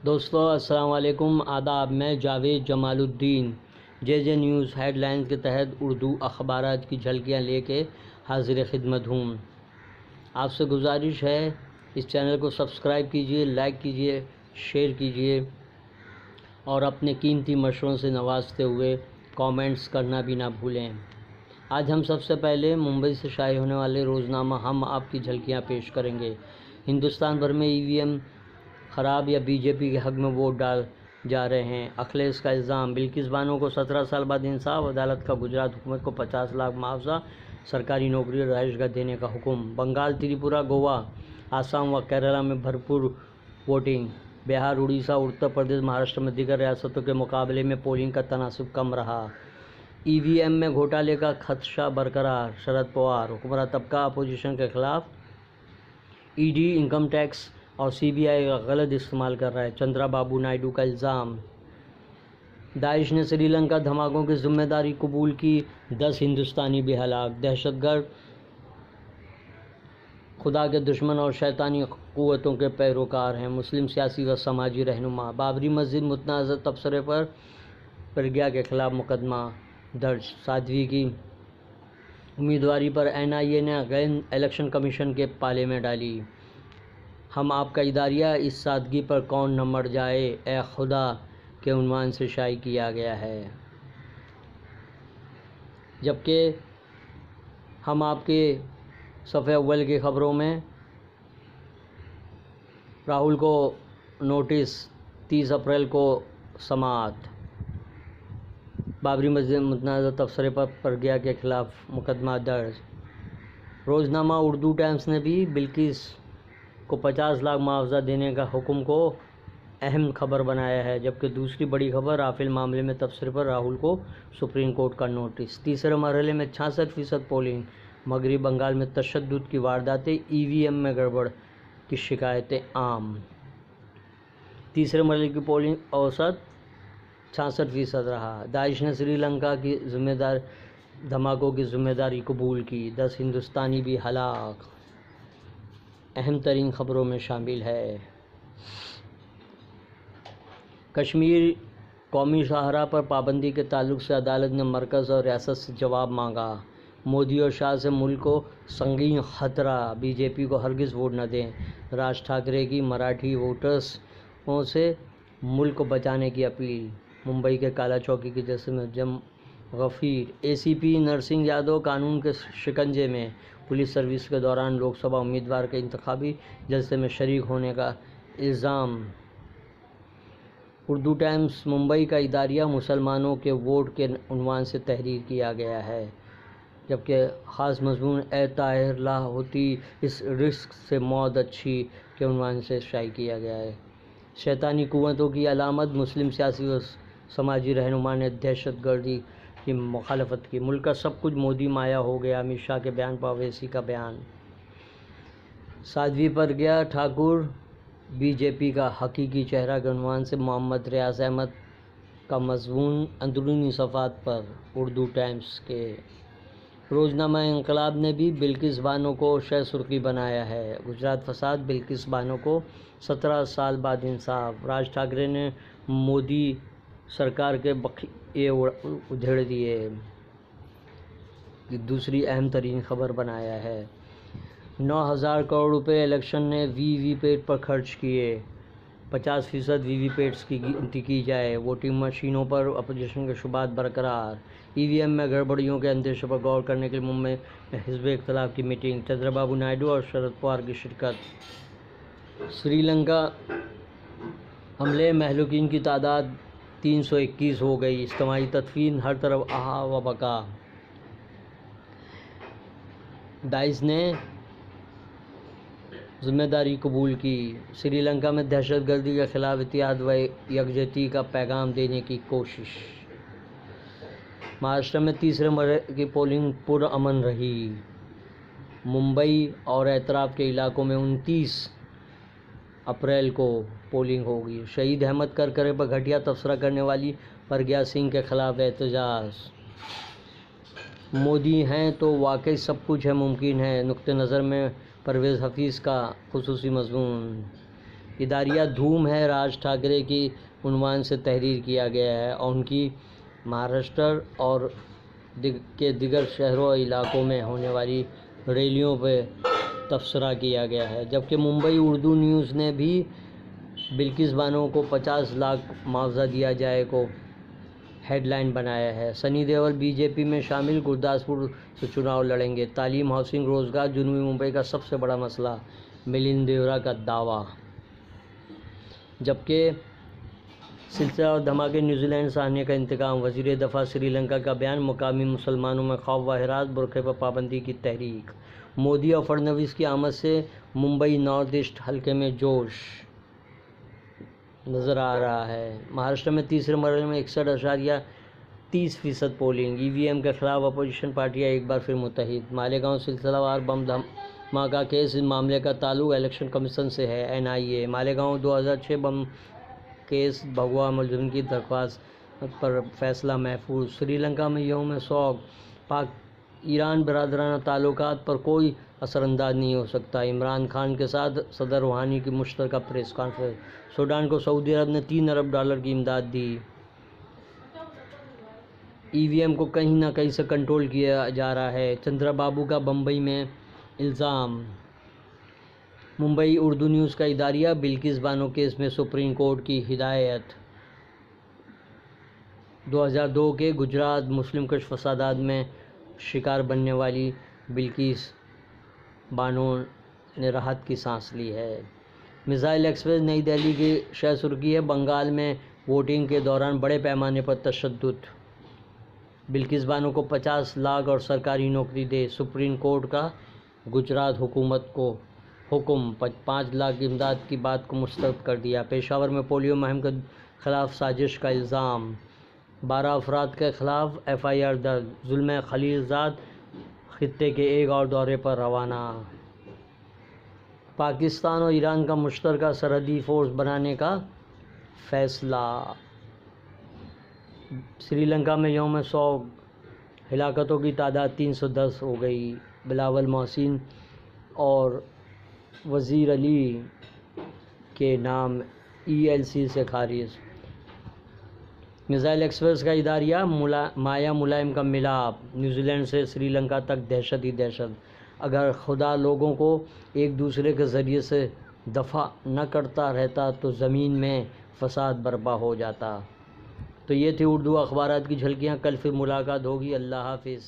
دوستو السلام علیکم، آداب۔ میں جاوید جمال الدین جے نیوز ہیڈ لائنز کے تحت اردو اخبارات کی جھلکیاں لے کے حاضر خدمت ہوں۔ آپ سے گزارش ہے اس چینل کو سبسکرائب کیجئے، لائک کیجئے، شیئر کیجئے اور اپنے قیمتی مشوروں سے نوازتے ہوئے کامنٹس کرنا بھی نہ بھولیں۔ آج ہم سب سے پہلے ممبئی سے شائع ہونے والے روزنامہ ہم آپ کی جھلکیاں پیش کریں گے۔ ہندوستان بھر میں ای وی ایم خراب یا بی جے پی کے حق میں ووٹ ڈال جا رہے ہیں، اکھلیش کا الزام۔ بلقیس بانو کو 17 سال بعد انصاف، عدالت کا گجرات حکومت کو 50 لاکھ معاوضہ، سرکاری نوکری اور رہائش گاہ دینے کا حکم۔ بنگال، تریپورہ، گوا، آسام و کیرالہ میں بھرپور ووٹنگ۔ بہار، اڑیسہ، اتر پردیش، مہاراشٹر میں دیگر ریاستوں کے مقابلے میں پولنگ کا تناسب کم رہا۔ ای وی ایم میں گھوٹالے کا خدشہ برقرار، شرد پوار۔ حکمراں طبقہ اپوزیشن کے خلاف ای ڈی، انکم ٹیکس اور سی بی آئی کا غلط استعمال کر رہا ہے، چندرا بابو نائیڈو کا الزام۔ داعش نے سری لنکا دھماکوں کی ذمہ داری قبول کی، 10 ہندوستانی بھی ہلاک۔ دہشت گرد خدا کے دشمن اور شیطانی قوتوں کے پیروکار ہیں، مسلم سیاسی و سماجی رہنما۔ بابری مسجد متنازع تبصرے پر پرگیا کے خلاف مقدمہ درج۔ سادھوی کی امیدواری پر این آئی اے نے الیکشن کمیشن کے پالے میں ڈالی۔ ہم آپ کا اداریہ، اس سادگی پر کون نہ مر جائے، اے خدا کے عنوان سے شائع کیا گیا ہے۔ جبکہ ہم آپ کے صفحہ اول کی خبروں میں راہل کو نوٹس، 30 اپریل کو سماعت۔ بابری مسجد متنازع تبصرے پر پرگیا کے خلاف مقدمہ درج۔ روزنامہ اردو ٹائمز نے بھی بلقیس کو 50 لاکھ معاوضہ دینے کا حکم کو اہم خبر بنایا ہے، جبکہ دوسری بڑی خبر رافیل معاملے میں تبصرے پر راہل کو سپریم کورٹ کا نوٹس۔ تیسرے مرحلے میں 66% پولنگ۔ مغربی بنگال میں تشدد کی وارداتیں، ای وی ایم میں گڑبڑ کی شکایتیں عام۔ تیسرے مرحلے کی پولنگ اوسط 66% رہا۔ داعش نے سری لنکا کی دھماکوں کی ذمہ داری قبول کی، 10 ہندوستانی بھی ہلاک۔ اہم ترین خبروں میں شامل ہے۔ کشمیر قومی شاہراہ پر پابندی کے تعلق سے عدالت نے مرکز اور ریاست سے جواب مانگا۔ مودی اور شاہ سے ملک کو سنگین خطرہ، بی جے پی کو ہرگز ووٹ نہ دیں۔ راج ٹھاکرے کی مراٹھی ووٹروں سے ملک کو بچانے کی اپیل۔ ممبئی کے کالا چوکی کے جلسے میں غفیر۔ اے سی پی نرسنگ یادو قانون کے شکنجے میں، پولیس سروس کے دوران لوک سبھا امیدوار کے انتخابی جلسے میں شریک ہونے کا الزام۔ اردو ٹائمز، ممبئی کا اداریہ مسلمانوں کے ووٹ کے عنوان سے تحریر کیا گیا ہے، جبکہ خاص مضمون اے طاہر لا ہوتی اس رزق سے موت اچھی کے عنوان سے شائع کیا گیا ہے۔ شیطانی قوتوں کی علامت، مسلم سیاسی و سماجی رہنما نے دہشت گردی کی مخالفت کی۔ ملک کا سب کچھ مودی مایا ہو گیا، امت شاہ کے بیان پر اویسی کا بیان۔ سادھوی پرگیا ٹھاکر بی جے پی کا حقیقی چہرہ کے عنوان سے محمد ریاض احمد کا مضمون اندرونی صفحات پر۔ اردو ٹائمز کے روزنامہ انقلاب نے بھی بلقیس بانو کو شہ سرخی بنایا ہے۔ گجرات فساد، بلقیس بانو کو 17 سال بعد انصاف۔ راج ٹھاکرے نے مودی سرکار کے بقیے ادھیڑ دیے، دوسری اہم ترین خبر بنایا ہے۔ 9,000 کروڑ روپے الیکشن نے وی پیٹ پر خرچ کیے، 50% وی پیٹس کی گنتی کی جائے۔ ووٹنگ مشینوں پر اپوزیشن کے شبہات برقرار۔ ای وی ایم میں گڑبڑیوں کے اندیشے پر غور کرنے کے لیے ممبئی میں حزب اختلاف کی میٹنگ، چندرا بابو نائیڈو اور شرد پوار کی شرکت۔ سری لنکا حملے، مہلوکین کی تعداد 321 ہو گئی، اجتماعی تدفین، ہر طرف آہا و بکا۔ داعش نے ذمہ داری قبول کی، سری لنکا میں دہشت گردی کے خلاف اتحاد و یکجہتی کا پیغام دینے کی کوشش۔ مہاراشٹر میں تیسرے مرحلے کی پولنگ پرامن رہی، ممبئی اور اطراف کے علاقوں میں 29 اپریل کو پولنگ ہوگی۔ شہید احمد کرکرے پر گھٹیا تبصرہ کرنے والی پرگیا سنگھ کے خلاف احتجاج۔ مودی ہیں تو واقعی سب کچھ ہے ممکن ہے، نقطہ نظر میں پرویز حفیظ کا خصوصی مضمون۔ اداریہ دھوم ہے راج ٹھاکرے کی عنوان سے تحریر کیا گیا ہے اور ان کی مہاراشٹر اور کے دیگر شہروں اور علاقوں میں ہونے والی ریلیوں پہ تبصرہ کیا گیا ہے، جبکہ ممبئی اردو نیوز نے بھی بلقیس بانو کو 50 لاکھ معاوضہ دیا جائے کو ہیڈ لائن بنایا ہے۔ سنی دیول بی جے پی میں شامل، گرداسپور سے چناؤ لڑیں گے۔ تعلیم، ہاؤسنگ، روزگار جنوبی ممبئی کا سب سے بڑا مسئلہ، ملند دیورا کا دعویٰ۔ جبکہ سلسلہ اور دھماکے، نیوزی لینڈ سے آنے کا انتقام، وزیر دفاع سری لنکا کا بیان، مقامی مسلمانوں میں خوف و ہراس، برقعے پر پابندی کی تحریک۔ مودی اور فڑنویس کی آمد سے ممبئی نارتھ ایسٹ حلقے میں جوش نظر آ رہا ہے۔ مہاراشٹر میں تیسرے مرحلے میں 61.30% پولنگ، ای وی ایم کے خلاف اپوزیشن پارٹیاں ایک بار پھر متحد۔ مالیگاؤں سلسلہ وار بم دھماکہ کیس، اس معاملے کا تعلق الیکشن کمیشن سے ہے، این آئی اے۔ مالیگاؤں 2006 بم کیس، بھگوا ملزمین کی درخواست پر فیصلہ محفوظ۔ سری لنکا میں یوم سوگ، پاک ایران برادرانہ تعلقات پر کوئی اثر انداز نہیں ہو سکتا، عمران خان کے ساتھ صدر روحانی کی مشترکہ پریس کانفرنس۔ سوڈان کو سعودی عرب نے $3 ارب کی امداد دی۔ ای وی ایم کو کہیں نہ کہیں سے کنٹرول کیا جا رہا ہے، چندرا بابو کا بمبئی میں الزام۔ ممبئی اردو نیوز کا اداریہ، بلقیس بانو کیس میں سپریم کورٹ کی ہدایت۔ 2002 کے گجرات مسلم کش فسادات میں شکار بننے والی بلقیس بانو نے راحت کی سانس لی ہے۔ میزائل ایکسپریس نئی دہلی کی شہ سرخی ہے، بنگال میں ووٹنگ کے دوران بڑے پیمانے پر تشدد، بلقیس بانو کو 50 لاکھ اور سرکاری نوکری دے، سپریم کورٹ کا گجرات حکومت کو حکم، 5 لاکھ کی امداد کی بات کو مسترد کر دیا۔ پشاور میں پولیو مہم کے خلاف سازش کا الزام، 12 افراد کے خلاف ایف آئی آر درج، زلمے خلیل زاد خطے کے ایک اور دورے پر روانہ۔ پاکستان اور ایران کا مشترکہ سرحدی فورس بنانے کا فیصلہ۔ سری لنکا میں یوم سوگ، ہلاکتوں کی تعداد 310 ہو گئی، بلاول محسن اور وزیر علی کے نام ای ایل سی سے خارج۔ میزائل ایکسپریس کا اداریہ، مایا ملائم کا ملاپ، نیوزی لینڈ سے سری لنکا تک دہشت ہی دہشت، اگر خدا لوگوں کو ایک دوسرے کے ذریعے سے دفع نہ کرتا رہتا تو زمین میں فساد برپا ہو جاتا۔ تو یہ تھی اردو اخبارات کی جھلکیاں، کل پھر ملاقات ہوگی، اللہ حافظ۔